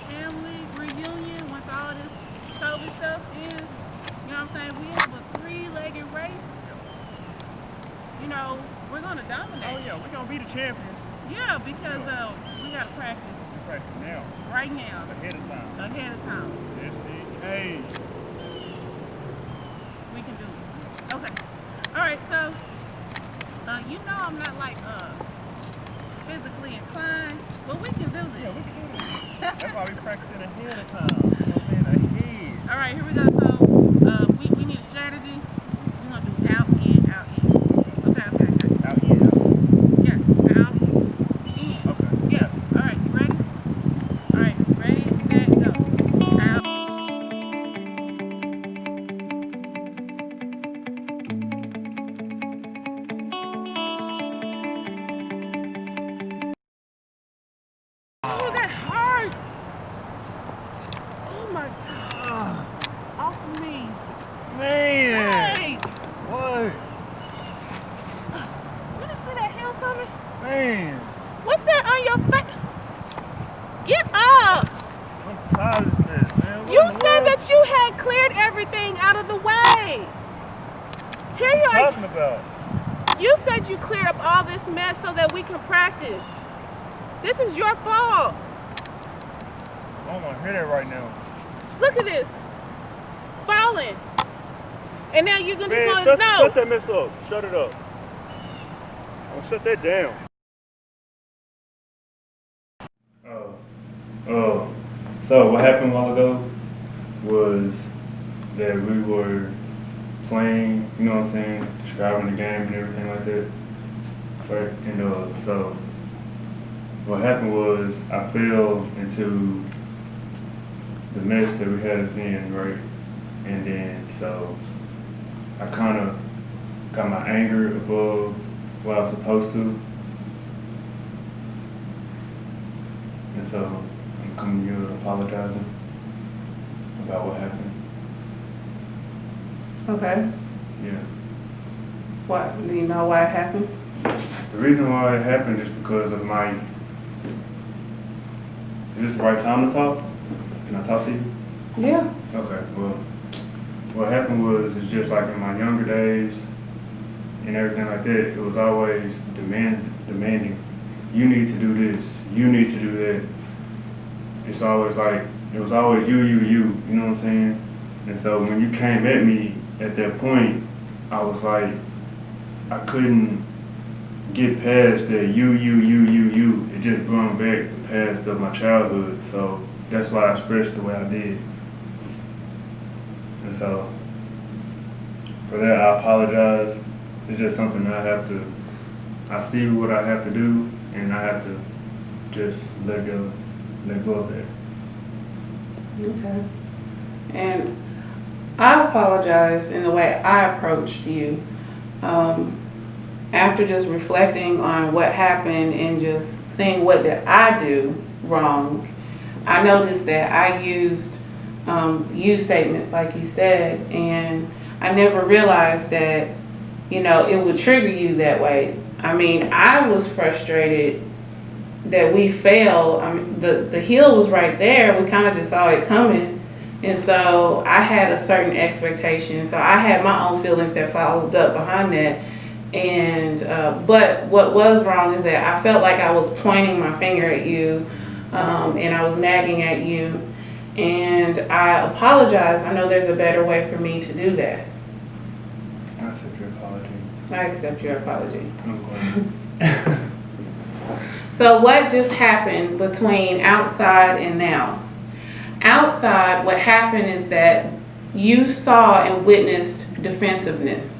family reunion once all this COVID stuff is. You know what I'm saying? We have a three-legged race. You know, we're gonna dominate. Oh yeah, we're gonna be the champions. Yeah, because we gotta practice. Practice now. Right now. Ahead of time. Ahead of time. Hey. We can do it. Okay. All right. So, you know, I'm not like physically inclined, but we can do this. Yeah, we can do this. That's why we practicing ahead of time. You know what I'm saying? Ahead. All right. Here we go. So, we need a strategy. We're gonna do out in, out in. Okay. Out in, out in. Yeah. Out in. Okay. Yeah. All right. You ready? All right. Ready, set, go. Out. Oh, that hurt. Oh my God. Off of me. Man. Hey. What? You didn't see that hair coming? Man. What's that on your face? Get up. I'm tired of this, man. You said that you had cleared everything out of the way. Here you What are. are you talking about? You said you cleared up all this mess so that we can practice. This is your fault. I don't want to hear that right now. Look at this. Falling. And now you're gonna Man, go, no. shut that mess up. Shut it up. I'll shut that down. So what happened a while ago was that we were playing, you know what I'm saying, describing the game and everything like that. Right? And so what happened was I fell into the mess that we had us in, right? And then so I kind of got my anger above what I was supposed to. And so I'm coming here apologizing about what happened. Okay. Yeah. What? Do you know why it happened? The reason why it happened is because of my. Is this the right time to talk? Can I talk to you? Yeah. Okay. Well, what happened was it's just like in my younger days and everything like that. It was always demanding. You need to do this. You need to do that. It's always like it was always you. You know what I'm saying? And so when you came at me at that point, I was like, I couldn't get past that you. It just brought back the past of my childhood. So that's why I expressed the way I did. And so for that, I apologize. It's just something I see what I have to do, and I have to just let go of that. Okay. And I apologize in the way I approached you. After just reflecting on what happened and just seeing what did I do wrong, I noticed that I used you statements like you said, and I never realized that, you know, it would trigger you that way. I mean, I was frustrated that we failed. I mean, the hill was right there. We kind of just saw it coming. And so I had a certain expectation. So I had my own feelings that followed up behind that. And but what was wrong is that I felt like I was pointing my finger at you, and I was nagging at you. And I apologize. I know there's a better way for me to do that. I accept your apology. I accept your apology. I'm glad. So what just happened between outside and now? Outside, what happened is that you saw and witnessed defensiveness.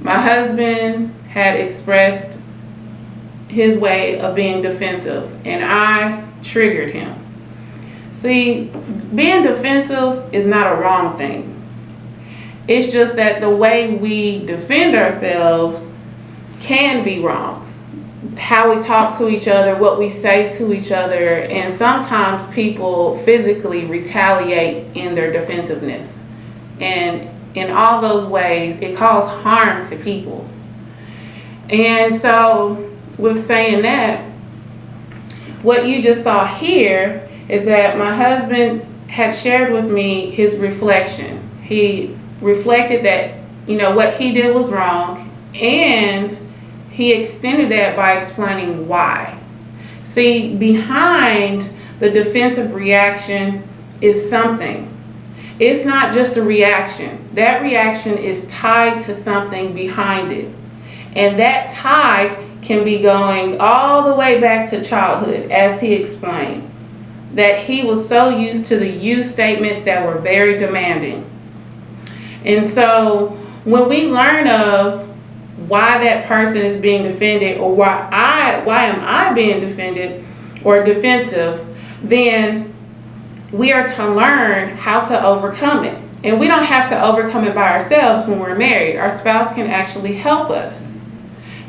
My husband had expressed his way of being defensive, and I triggered him. See, being defensive is not a wrong thing. It's just that the way we defend ourselves can be wrong. How we talk to each other, what we say to each other, and sometimes people physically retaliate in their defensiveness. And in all those ways, it causes harm to people. And so, with saying that, what you just saw here is that my husband had shared with me his reflection. He reflected that, what he did was wrong, and he extended that by explaining why. See, behind the defensive reaction is something. It's not just a reaction. That reaction is tied to something behind it. And that tie can be going all the way back to childhood, as he explained. That he was so used to the you statements that were very demanding. And so when we learn of why that person is being defended, or why am I being defended or defensive, then we are to learn how to overcome it. And we don't have to overcome it by ourselves when we're married. Our spouse can actually help us.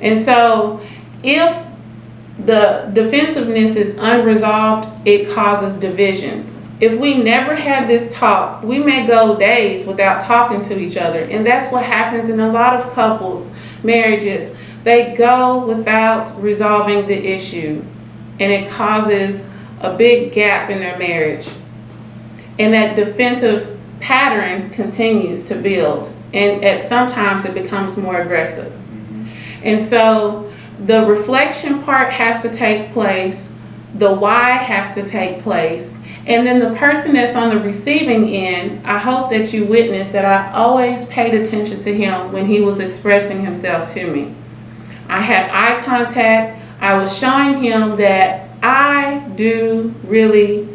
And so if the defensiveness is unresolved, it causes divisions. If we never have this talk, we may go days without talking to each other. And that's what happens in a lot of couples, marriages. They go without resolving the issue, and it causes a big gap in their marriage. And that defensive pattern continues to build, and sometimes it becomes more aggressive. And so the reflection part has to take place, the why has to take place, and then the person that's on the receiving end, I hope that you witnessed that I always paid attention to him when he was expressing himself to me. I had eye contact. I was showing him that I do really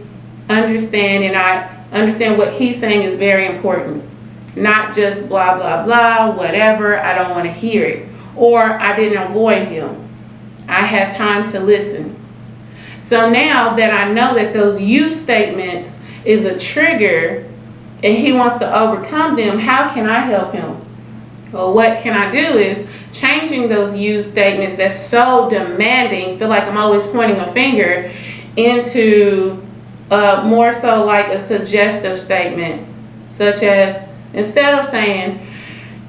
understand, and I understand what he's saying is very important. Not just blah, blah, blah, whatever, I don't want to hear it. Or I didn't avoid him. I had time to listen. So now that I know that those you statements is a trigger and he wants to overcome them, how can I help him? Well, what can I do is changing those you statements that's so demanding, feel like I'm always pointing a finger, into more so like a suggestive statement, such as, instead of saying,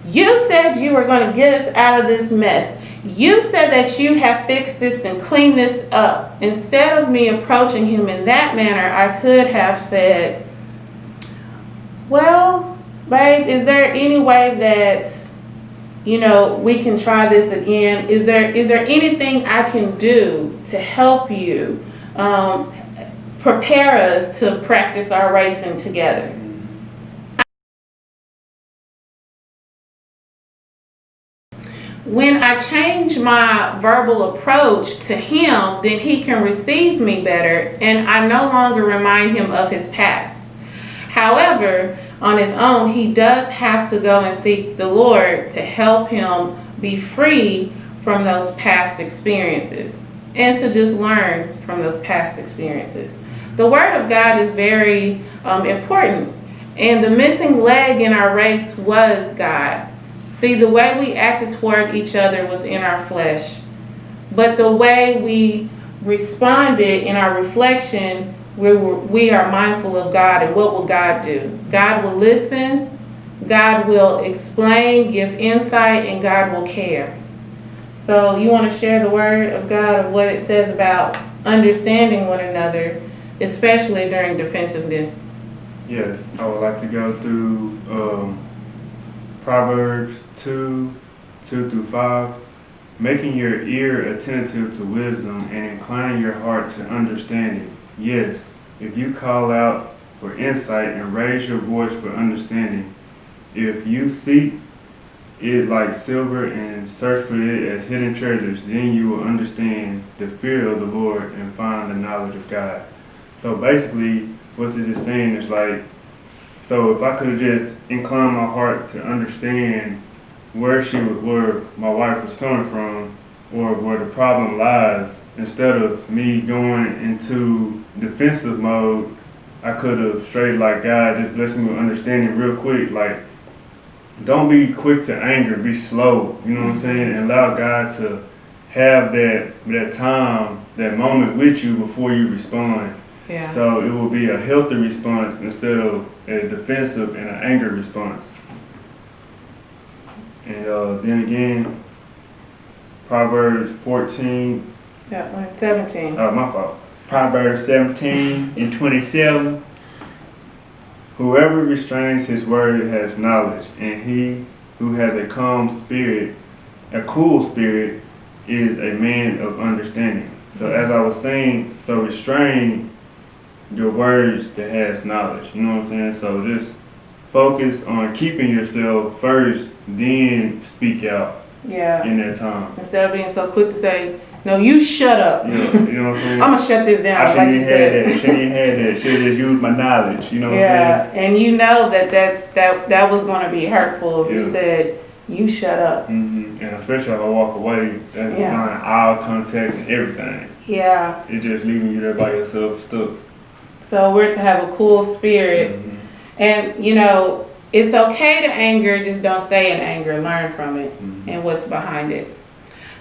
you said you were going to get us out of this mess. You said that you have fixed this and cleaned this up. Instead of me approaching him in that manner, I could have said, well, babe, is there any way that, we can try this again? Is there anything I can do to help you prepare us to practice our racing together? When I change my verbal approach to him, then he can receive me better, and I no longer remind him of his past. However, on his own, he does have to go and seek the Lord to help him be free from those past experiences and to just learn from those past experiences. The Word of God is very important, and the missing leg in our race was God. See, the way we acted toward each other was in our flesh, but the way we responded in our reflection, we are mindful of God. And what will God do? God will listen, God will explain, give insight, and God will care. So you want to share the Word of God of what it says about understanding one another, especially during defensiveness. Yes, I would like to go through Proverbs 2:2-5. Making your ear attentive to wisdom and inclining your heart to understanding. Yes, if you call out for insight and raise your voice for understanding, if you seek it like silver and search for it as hidden treasures, then you will understand the fear of the Lord and find the knowledge of God. So basically, what this is saying is like, so if I could have just inclined my heart to understand where my wife was coming from, or where the problem lies, instead of me going into defensive mode, I could have straight like, God, just bless me with understanding real quick. Like, don't be quick to anger, be slow, you know what I'm saying? And allow God to have that time, that moment with you before you respond. Yeah. So it will be a healthy response instead of a defensive and an anger response. And then again, Proverbs 14. Yeah, 17. My fault. Proverbs 17:27. Whoever restrains his word has knowledge, and he who has a cool spirit, is a man of understanding. So as I was saying, so restrain your words that has knowledge. You know what I'm saying? So just focus on keeping yourself first, then speak out Yeah. in that time. Instead of being so quick to say, no, you shut up. Yeah, you know what I'm saying? I'm gonna shut this down. I Like shouldn't you have said. had that. Shouldn't have had that. Should have just used my knowledge. You know what I'm Yeah, and you know that was gonna be hurtful if you Yeah. said you shut up. saying? And especially if I walk away, that's Yeah. behind eye contact and everything. Yeah. It's just leaving you there by yourself, stuck. So we're to have a cool spirit, Mhm. and you know it's okay to anger. Just don't stay in anger. Learn from it and what's behind it.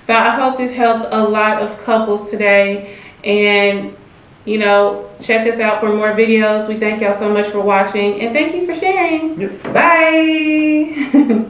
So I hope this helps a lot of couples today, and you know, check us out for more videos. We thank y'all so much for watching, and thank you for sharing. Yep. Bye.